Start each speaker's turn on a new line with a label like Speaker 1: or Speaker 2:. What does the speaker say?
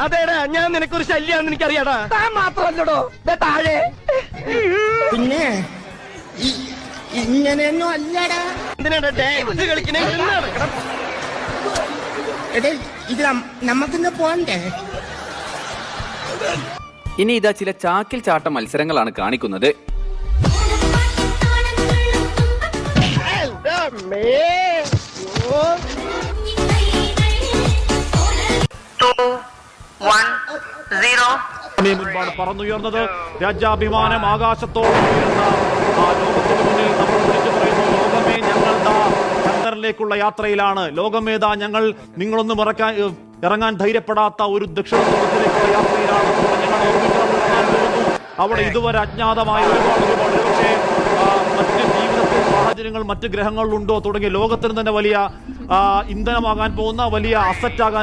Speaker 1: അതേടാ, ഞാൻ നിനക്കൊരു ശല്യാന്ന് എനിക്കറിയാടാ. താൻ മാത്രമല്ലടോ താഴെ.
Speaker 2: പിന്നെ ഇങ്ങനെയൊന്നും അല്ലടാ.
Speaker 1: എന്തിനാടാ ഡാൻസ് കളിക്കണേ?
Speaker 2: ഇത് നമുക്കിന്ന് പോണ്ടേ?
Speaker 3: ഇനി ഇതാ ചില ചാക്കിൽ ചാട്ട മത്സരങ്ങളാണ് കാണിക്കുന്നത്.
Speaker 4: മുൻപാണ് പറന്നുയർന്നത്. രാജ്യാഭിമാനം ആകാശത്തോളം ഉയർന്ന ആ ലോകത്തിന് മുന്നിൽ നമ്മൾ വിളിച്ചു പറയുന്നു, ലോകമേ ഞങ്ങൾ ചന്ദ്രനിലേക്കുള്ള യാത്രയിലാണ്. ലോകമേതാ ഞങ്ങൾ നിങ്ങളൊന്നും ഇറങ്ങാൻ ധൈര്യപ്പെടാത്ത ഒരു ദക്ഷിണ ധ്രുവത്തിലേക്കുള്ള യാത്രയിലാണ്. ഞങ്ങൾ പോകുന്നു. അവിടെ ഇതുവരെ അജ്ഞാതമായ ഒരുപാട് പക്ഷേ മറ്റ് ജീവിതത്തിൽ സാഹചര്യങ്ങൾ മറ്റ് ഗ്രഹങ്ങളിലുണ്ടോ തുടങ്ങിയ ലോകത്തിന് തന്നെ വലിയ ഇന്ധനമാകാൻ പോകുന്ന വലിയ അസറ്റാകാൻ